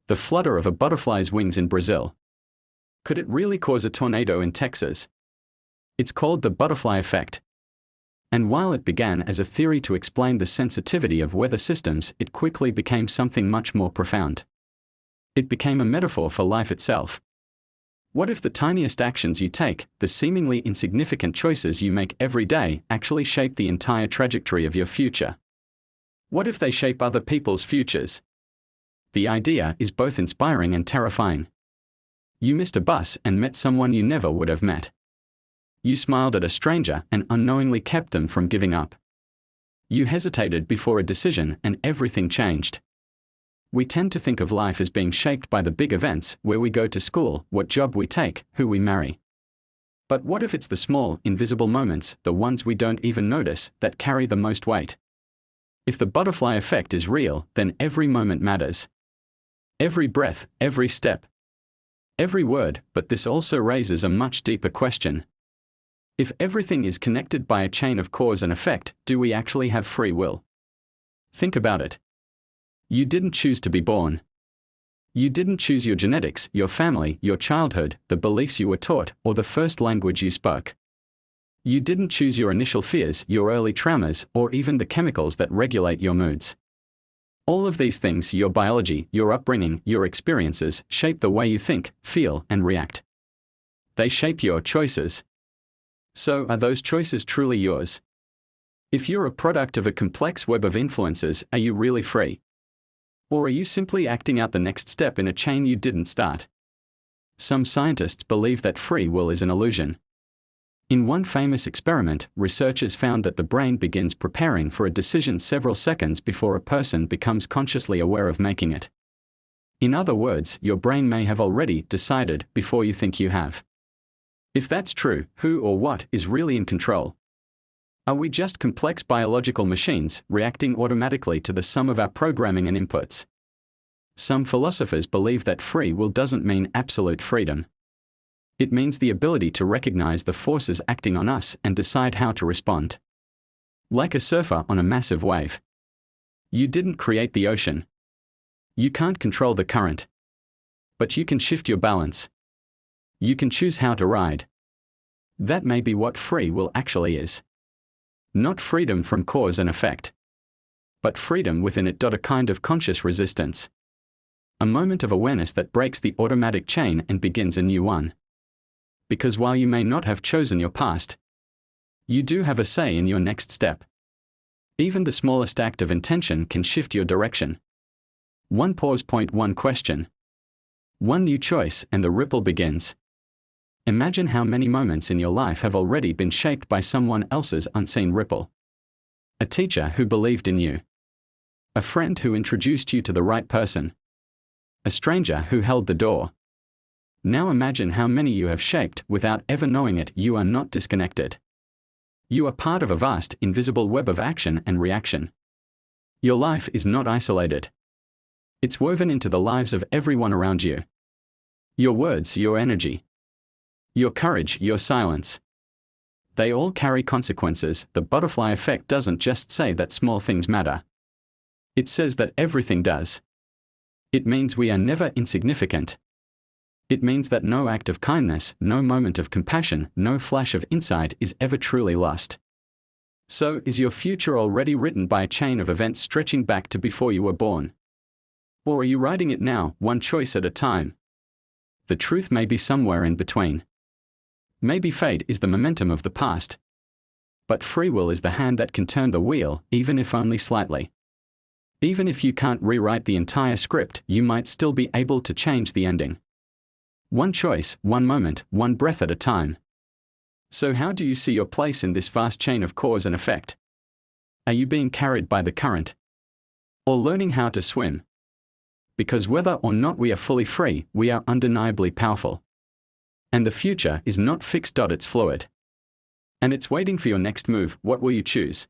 The flutter of a butterfly's wings in Brazil. Could it really cause a tornado in Texas? It's called the butterfly effect. And while it began as a theory to explain the sensitivity of weather systems, it quickly became something much more profound. It became a metaphor for life itself. What if the tiniest actions you take, the seemingly insignificant choices you make every day, actually shape the entire trajectory of your future? What if they shape other people's futures? The idea is both inspiring and terrifying. You missed a bus and met someone you never would have met. You smiled at a stranger and unknowingly kept them from giving up. You hesitated before a decision and everything changed. We tend to think of life as being shaped by the big events, where we go to school, what job we take, who we marry. But what if it's the small, invisible moments, the ones we don't even notice, that carry the most weight? If the butterfly effect is real, then every moment matters. Every breath, every step, every word. But this also raises a much deeper question. If everything is connected by a chain of cause and effect, do we actually have free will? Think about it. You didn't choose to be born. You didn't choose your genetics, your family, your childhood, the beliefs you were taught, or the first language you spoke. You didn't choose your initial fears, your early traumas, or even the chemicals that regulate your moods. All of these things, your biology, your upbringing, your experiences, shape the way you think, feel, and react. They shape your choices. So, are those choices truly yours? If you're a product of a complex web of influences, are you really free? Or are you simply acting out the next step in a chain you didn't start? Some scientists believe that free will is an illusion. In one famous experiment, researchers found that the brain begins preparing for a decision several seconds before a person becomes consciously aware of making it. In other words, your brain may have already decided before you think you have. If that's true, who or what is really in control? Are we just complex biological machines, reacting automatically to the sum of our programming and inputs? Some philosophers believe that free will doesn't mean absolute freedom. It means the ability to recognize the forces acting on us and decide how to respond. Like a surfer on a massive wave. You didn't create the ocean. You can't control the current. But you can shift your balance. You can choose how to ride. That may be what free will actually is. Not freedom from cause and effect. But freedom within it. A kind of conscious resistance. A moment of awareness that breaks the automatic chain and begins a new one. Because while you may not have chosen your past, you do have a say in your next step. Even the smallest act of intention can shift your direction. One pause. One question. One new choice, and the ripple begins. Imagine how many moments in your life have already been shaped by someone else's unseen ripple. A teacher who believed in you. A friend who introduced you to the right person. A stranger who held the door. Now imagine how many you have shaped without ever knowing it. You are not disconnected. You are part of a vast, invisible web of action and reaction. Your life is not isolated. It's woven into the lives of everyone around you. Your words, your energy, your courage, your silence. They all carry consequences. The butterfly effect doesn't just say that small things matter. It says that everything does. It means we are never insignificant. It means that no act of kindness, no moment of compassion, no flash of insight is ever truly lost. So, is your future already written by a chain of events stretching back to before you were born? Or are you writing it now, one choice at a time? The truth may be somewhere in between. Maybe fate is the momentum of the past. But free will is the hand that can turn the wheel, even if only slightly. Even if you can't rewrite the entire script, you might still be able to change the ending. One choice, one moment, one breath at a time. So how do you see your place in this vast chain of cause and effect? Are you being carried by the current? Or learning how to swim? Because whether or not we are fully free, we are undeniably powerful. And the future is not fixed. It's fluid. And it's waiting for your next move. What will you choose?